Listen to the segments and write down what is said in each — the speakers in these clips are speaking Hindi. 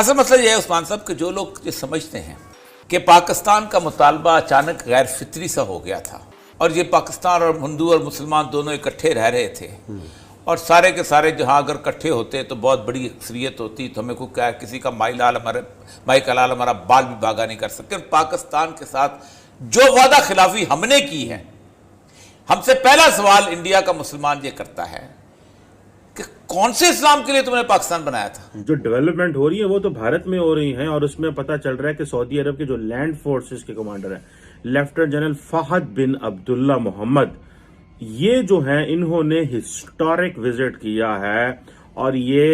असल मसला यह है उस्मान साहब कि जो लोग ये समझते हैं कि पाकिस्तान का मुतालबा अचानक गैर फितरी सा हो गया था और ये पाकिस्तान और हिंदू और मुसलमान दोनों इकट्ठे रह रहे थे और सारे के सारे जहाँ अगर इकट्ठे होते तो बहुत बड़ी अक्सरियत होती, तो हमें को क्या किसी का माई का लाल हमारा बाल भी भागा नहीं कर सकते। पाकिस्तान के साथ जो वादा खिलाफी हमने की है, हमसे पहला सवाल इंडिया का मुसलमान ये करता है कि कौन से इस्लाम के लिए तुमने पाकिस्तान बनाया था? जो डेवलपमेंट हो रही है वो तो भारत में हो रही है और उसमें पता चल रहा है कि सऊदी अरब के जो लैंड फोर्सेस के कमांडर हैं लेफ्टिनेंट जनरल फहद बिन अब्दुल्ला मोहम्मद, ये जो है इन्होंने हिस्टोरिक विजिट किया है और ये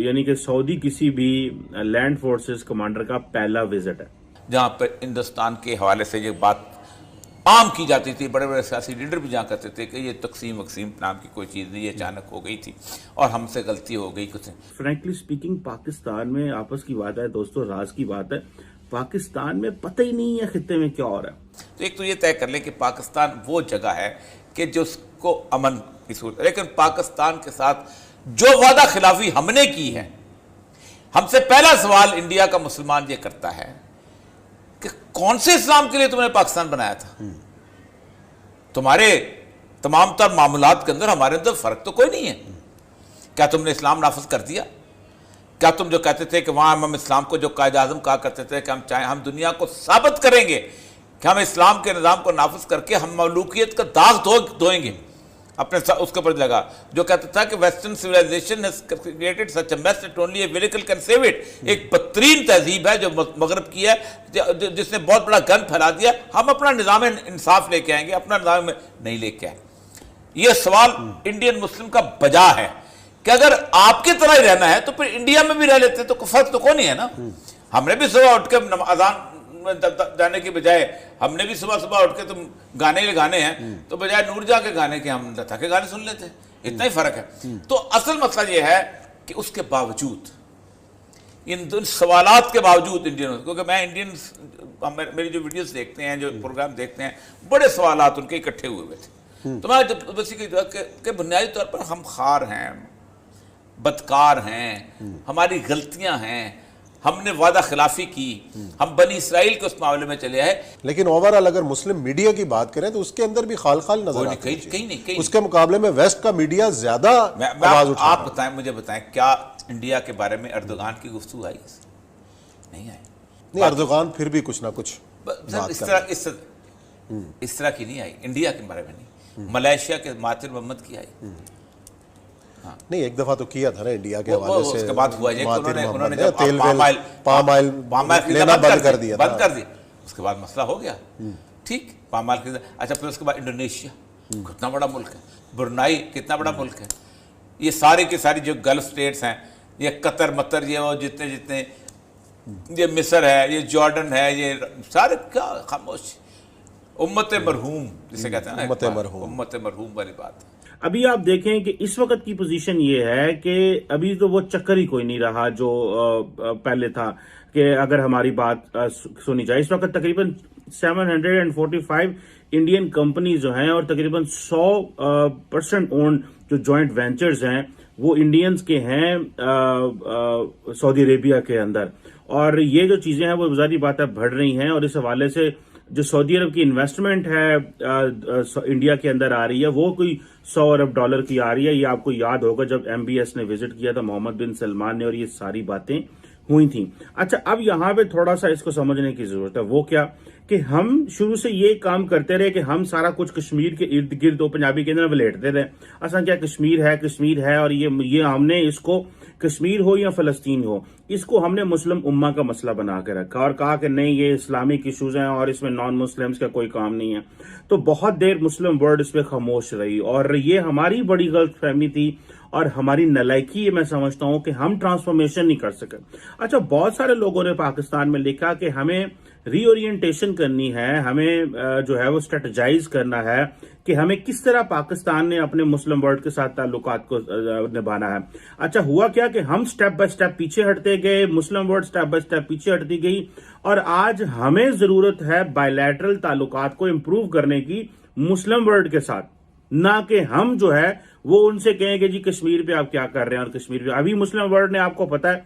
यानी कि सऊदी किसी भी लैंड फोर्सेस कमांडर का पहला विजिट है। जहां पर हिंदुस्तान के हवाले से ये बात आम की जाती थी, बड़े बड़े सियासी लीडर भी जहाँ कहते थे कि ये तकसीम वक्सीम नाम की कोई चीज़ नहीं, ये अचानक हो गई थी और हमसे गलती हो गई कुछ। फ्रैंकली स्पीकिंग पाकिस्तान में आपस की बात है दोस्तों, राज की बात है, पाकिस्तान में पता ही नहीं है खित्ते में क्या हो रहा है। तो एक तो ये तय कर ले कि पाकिस्तान वो जगह है कि जिसको अमन की सूरत, लेकिन पाकिस्तान के साथ जो वादा खिलाफी हमने की है, हमसे पहला सवाल इंडिया का मुसलमान ये करता है कि कौन से इस्लाम के लिए तुमने पाकिस्तान बनाया था? तुम्हारे तमाम तर मामलात के अंदर हमारे अंदर फर्क तो कोई नहीं है। क्या तुमने इस्लाम नाफिज कर दिया? क्या तुम जो कहते थे कि वहां हम इस्लाम को, जो कायद आजम कहा करते थे कि हम चाहे हम दुनिया को साबित करेंगे कि हम इस्लाम के निज़ाम को नाफिज करके हम ममलूकियत का दाग धोएंगे अपने उसके ऊपर लगा, जो कहता था कि western civilisation has created such a mess that only a vehicle can save it. एक बदतरीन तहजीब है जो मगरब की है, जिसने बहुत बड़ा गन फैला दिया। हम अपना निज़ाम इंसाफ लेके आएंगे, अपना निज़ाम नहीं लेके आए। ये सवाल इंडियन मुस्लिम का बजा है कि अगर आपकी तरह ही रहना है तो फिर इंडिया में भी रह लेते, तो फर्क तो कौन ही है ना। हमने भी सुबह उठ के अजान जाने के बजाय, हमने भी सुबह सुबह उठ के तुम गाने लगाने हैं तो बजाय नूर जा के गाने के हम लता के गाने सुन लेते हैं, इतना ही फर्क है। तो असल मसला यह है कि उसके बावजूद, इन दोनों सवालात के बावजूद इंडियन, क्योंकि मैं इंडियन मेरी जो वीडियोस देखते हैं, जो प्रोग्राम देखते हैं, बड़े सवालात उनके इकट्ठे हुए थे। तो मैं जब बस के बुनियादी तौर पर हम खार हैं, बदकार हैं, हमारी गलतियां हैं, हमने वादा खिलाफी की, हम बनी इसराइल के उस मामले में चले आए। लेकिन ओवरऑल अगर मुस्लिम मीडिया की बात करें तो उसके अंदर भी खाल नजर आती है। कहीं नहीं, उसके मुकाबले में वेस्ट का मीडिया ज्यादा आवाज उठा। आप बताएं, मुझे बताएं, क्या इंडिया के बारे में अर्दोगान की गुफ्तगू आई? नहीं आई। नहीं, अर्दोगान फिर भी कुछ ना कुछ इस तरह की नहीं आई, इंडिया के बारे में नहीं। मलेशिया के मातिर मोहम्मद की आई। हाँ। नहीं, एक दफा तो किया था ना इंडिया के हवाले से, उसके बाद हुआ है उन्होंने जब पाम ऑयल लेना बंद कर दिया, उसके बाद मसला हो गया। ठीक, पाम ऑयल खरीदा। अच्छा, फिर उसके बाद इंडोनेशिया कितना बड़ा मुल्क है, ब्रुनाई कितना बड़ा मुल्क है, ये सारी की सारी जो गल्फ स्टेट्स हैं, ये कतर मतर, ये वो जितने जितने, ये मिस्र है, ये जॉर्डन है, ये सारे क्या खामोश उम्मत मरहूम जिसे कहते हैं ना, उम्मत मरहूम वाली बात। अभी आप देखें कि इस वक्त की पोजीशन ये है कि अभी तो वो चक्कर ही कोई नहीं रहा जो पहले था कि अगर हमारी बात सुनी जाए। इस वक्त तकरीबन 745 इंडियन कंपनी जो हैं और तकरीबन 100% ओन जो जॉइंट वेंचर्स हैं वो इंडियंस के हैं सऊदी अरेबिया के अंदर। और ये जो चीजें हैं वो ज़ाहिर बात है बढ़ रही हैं और इस हवाले से जो सऊदी अरब की इन्वेस्टमेंट है इंडिया के अंदर आ रही है वो कोई $100 अरब की आ रही है। ये आपको याद होगा जब MBS ने विजिट किया था मोहम्मद बिन सलमान ने और ये सारी बातें हुई थी। अच्छा, अब यहाँ पे थोड़ा सा इसको समझने की जरूरत है। वो क्या कि हम शुरू से ये काम करते रहे कि हम सारा कुछ कश्मीर के इर्द गिर्द और पंजाबी के अंदर वलेटते रहे। असा क्या कश्मीर है और ये हमने इसको कश्मीर हो या फलस्तीन हो, इसको हमने मुस्लिम उम्मा का मसला बना के रखा और कहा कि नहीं ये इस्लामिक इशूज हैं और इसमें नॉन मुस्लिम्स का कोई काम नहीं है। तो बहुत देर मुस्लिम वर्ल्ड इस पर खामोश रही और ये हमारी बड़ी गलतफहमी थी और हमारी नलायकी मैं समझता हूं कि हम ट्रांसफॉर्मेशन नहीं कर सके। अच्छा, बहुत सारे लोगों ने पाकिस्तान में लिखा कि हमें रीओरिएंटेशन करनी है, हमें जो है वो स्ट्रेटेजाइज करना है कि हमें किस तरह पाकिस्तान ने अपने मुस्लिम वर्ल्ड के साथ ताल्लुकात को निभाना है। अच्छा, हुआ क्या कि हम स्टेप बाय स्टेप पीछे हटते गए, मुस्लिम वर्ल्ड स्टेप बाय स्टेप पीछे हटती गई और आज हमें जरूरत है बायलैटरल ताल्लुकात को इंप्रूव करने की मुस्लिम वर्ल्ड के साथ, ना कि हम जो है वो उनसे कहें कि जी कश्मीर पे आप क्या कर रहे हैं। और कश्मीर पे अभी मुस्लिम वर्ल्ड ने, आपको पता है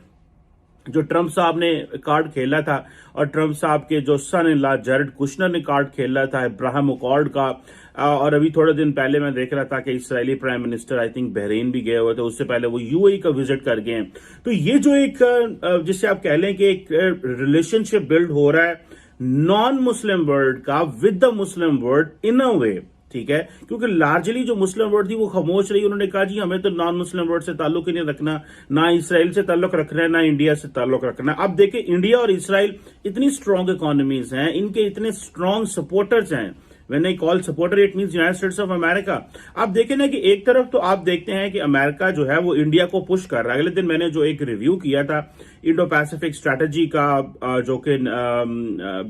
जो ट्रंप साहब ने कार्ड खेला था और ट्रंप साहब के जो सन इन लॉ जैरेड कुशनर ने कार्ड खेला था इब्राहिम अकॉर्ड का। और अभी थोड़े दिन पहले मैं देख रहा था कि Israeli prime minister I think Bahrain भी गए हुए थे, उससे पहले वो यूएई का विजिट कर गए हैं। तो ये जो एक जिससे आप कह लें कि एक रिलेशनशिप बिल्ड हो रहा है नॉन मुस्लिम वर्ल्ड का with the Muslim world in a way, ठीक है, क्योंकि लार्जली जो मुस्लिम वर्ल्ड थी वो खामोश रही। उन्होंने कहा जी हमें तो नॉन मुस्लिम वर्ल्ड से ताल्लुक ही नहीं रखना, ना इसराइल से ताल्लुक रखना है, ना इंडिया से ताल्लुक रखना है। अब देखिए इंडिया और इसराइल इतनी स्ट्रांग इकोनॉमीज हैं, इनके इतने स्ट्रांग सपोर्टर्स हैं। When I call supporter it means United states of America. आप देखें ना कि एक तरफ तो आप देखते हैं कि अमेरिका जो है वो इंडिया को पुश कर रहा है। अगले दिन मैंने जो एक रिव्यू किया था इंडो पैसिफिक स्ट्रैटेजी का, जो कि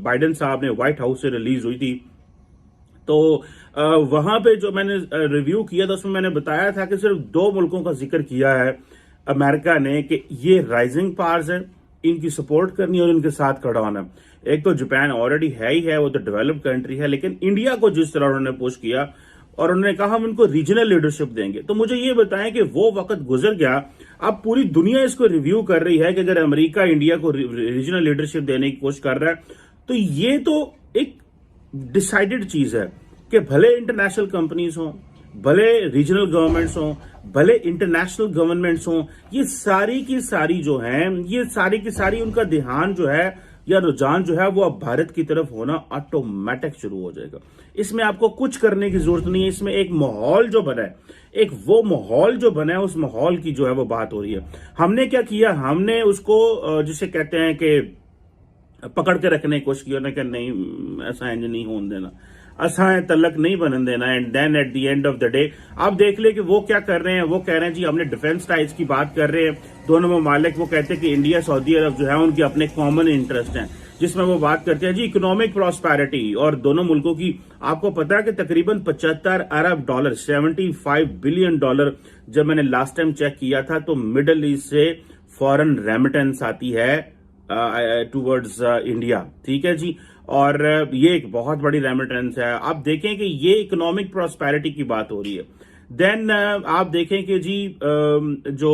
बाइडेन साहब ने व्हाइट हाउस से रिलीज हुई थी, तो वहां पे जो मैंने रिव्यू किया था उसमें मैंने बताया था कि सिर्फ 2 मुल्कों का जिक्र किया है अमेरिका ने कि ये राइजिंग पावर्स हैं, इनकी सपोर्ट करनी और इनके साथ खड़ा होना। एक तो जापान ऑलरेडी है ही है, वो तो डेवलप्ड कंट्री है, लेकिन इंडिया को जिस तरह उन्होंने पुश किया और उन्होंने कहा हम इनको रीजनल लीडरशिप देंगे। तो मुझे ये बताएं कि वो वक्त गुजर गया, अब पूरी दुनिया इसको रिव्यू कर रही है कि अगर अमेरिका इंडिया को रीजनल लीडरशिप देने की कोशिश कर रहा है तो ये तो एक डिसाइडेड चीज है कि भले इंटरनेशनल कंपनीज हों, भले रीजनल गवर्नमेंट्स हों, भले इंटरनेशनल गवर्नमेंट्स हों, ये सारी की सारी जो हैं, ये सारी की सारी उनका ध्यान जो है या रुझान जो है वो अब भारत की तरफ होना ऑटोमेटिक शुरू हो जाएगा। इसमें आपको कुछ करने की जरूरत नहीं है, इसमें एक माहौल जो बना है, एक वो माहौल जो बना है, उस माहौल की जो है वो बात हो रही है। हमने क्या किया, हमने उसको जिसे कहते हैं कि पकड़ के रखने की कोशिश की, उन्होंने कहा नहीं ऐसा इंज नहीं होने देना, असाएं तलक नहीं बनने देना। And then at the end of the day आप देख ले कि वो क्या कर रहे हैं, वो कह रहे हैं जी हमने डिफेंस टाइज की बात कर रहे हैं दोनों ममालिक। वो कहते हैं कि इंडिया सऊदी अरब जो है उनके अपने कॉमन इंटरेस्ट हैं, जिसमें वो बात करते हैं जी इकोनॉमिक प्रॉस्पेरिटी और दोनों मुल्कों की। आपको पता है कि तकरीबन 75 अरब डॉलर, 75 बिलियन डॉलर जब मैंने लास्ट टाइम चेक किया था तो मिडल ईस्ट से फॉरेन रेमिटेंस आती है टूवर्ड्स इंडिया, ठीक है जी। और ये एक बहुत बड़ी रेमिटेंस है। आप देखें कि ये इकोनॉमिक प्रॉस्पेरिटी की बात हो रही है। देन आप देखें कि जी जो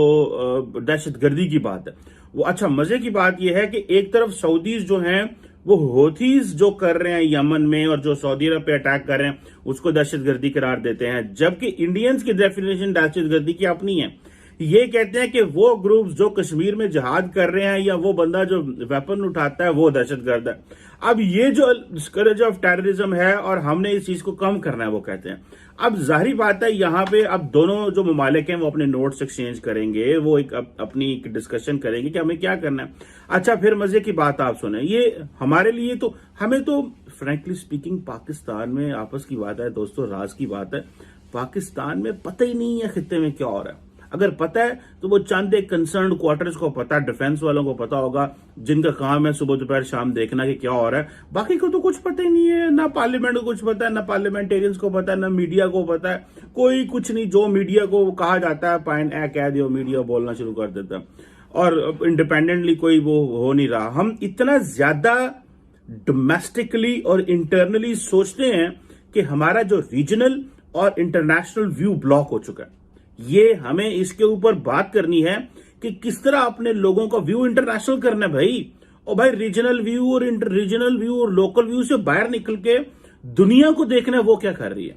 दहशतगर्दी की बात है वो, अच्छा मजे की बात यह है कि एक तरफ सऊदीज जो हैं वो होथीज जो कर रहे हैं यमन में और जो सऊदी अरब पे अटैक कर रहे हैं उसको दहशतगर्दी करार देते हैं, जबकि इंडियंस की डेफिनेशन दहशतगर्दी की अपनी है। ये कहते हैं कि वो ग्रुप्स जो कश्मीर में जिहाद कर रहे हैं या वो बंदा जो वेपन उठाता है वो दहशतगर्द है। अब ये जो डिस्करेज ऑफ टेररिज्म है और हमने इस चीज को कम करना है वो कहते हैं। अब जाहिर बात है यहाँ पे अब दोनों जो ममालिक हैं वो अपने नोट्स एक्सचेंज करेंगे, वो एक अपनी एक डिस्कशन करेंगे कि हमें क्या करना है। अच्छा फिर मजे की बात आप सुने, ये हमारे लिए तो हमें तो फ्रैंकली स्पीकिंग पाकिस्तान में आपस की बात है दोस्तों, राज की बात है, पाकिस्तान में पता ही नहीं है खित्ते में क्या हो रहा है। अगर पता है तो वो चंद एक कंसर्न क्वार्टर्स को पता है, डिफेंस वालों को पता होगा, जिनका काम है सुबह दोपहर शाम देखना कि क्या हो रहा है। बाकी को तो कुछ पता ही नहीं है, ना पार्लियामेंट को कुछ पता है, ना पार्लियामेंटेरियंस को पता है, ना मीडिया को पता है, कोई कुछ नहीं। जो मीडिया को कहा जाता है पॉइंट ए कह दियो, मीडिया बोलना शुरू कर देता है और इंडिपेंडेंटली कोई वो हो नहीं रहा। हम इतना ज्यादा डोमेस्टिकली और इंटरनली सोचते हैं कि हमारा जो रीजनल और इंटरनेशनल व्यू ब्लॉक हो चुका है। ये हमें इसके ऊपर बात करनी है कि किस तरह अपने लोगों का व्यू इंटरनेशनल करना है भाई। और भाई रीजनल व्यू और इंटर रीजनल व्यू और लोकल व्यू से बाहर निकल के दुनिया को देखना है वो क्या कर रही है।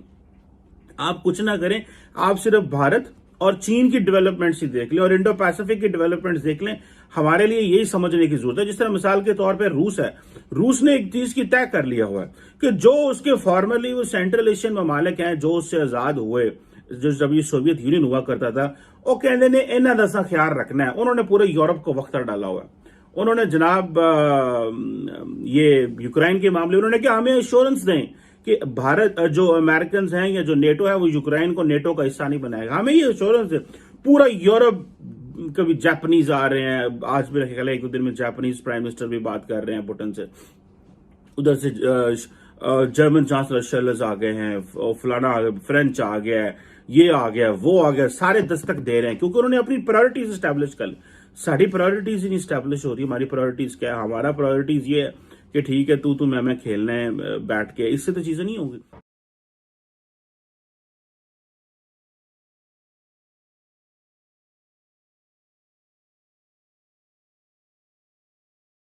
आप कुछ ना करें, आप सिर्फ भारत और चीन की डेवलपमेंट्स ही देख लें और इंडो पैसिफिक की डेवलपमेंट्स देख लें। हमारे लिए यही समझने की जरूरत है। जिस तरह मिसाल के तौर पर रूस है, रूस ने एक चीज की तय कर लिया हुआ है कि जो उसके फॉर्मली वो सेंट्रल एशियन ममालिक हैं जो उससे आजाद हुए, जो जब ये सोवियत यूनियन हुआ करता था, वो कहते ने इन्ना दसा ख्याल रखना है। उन्होंने पूरे यूरोप को वक्त डाला हुआ है। उन्होंने जनाब ये यूक्रेन के मामले उन्होंने क्या हमें एश्योरेंस दें कि भारत जो अमेरिकन हैं या जो नेटो है वो यूक्रेन को नेटो का हिस्सा नहीं बनाएगा। हमें ये एश्योरेंस है। पूरा यूरोप, कभी जापानीज आ रहे हैं, आज मेरे ख्याल एक दो दिन में जापानीज प्राइम मिनिस्टर भी बात कर रहे हैं पुतिन से, उधर से जर्मन चांसलर शर्लस आ गए हैं, फलाना फ्रेंच आ गया है, ये आ गया वो आ गया, सारे दस्तक दे रहे हैं क्योंकि उन्होंने अपनी प्रायोरिटीज स्टैब्लिश कर ली। सारी प्रायोरिटीज ही नहीं स्टैब्लिश हो रही। हमारी प्रायोरिटीज क्या है? हमारा प्रायोरिटीज ये है कि ठीक है तू मैं खेलना है बैठ के, इससे तो चीजें नहीं होंगी।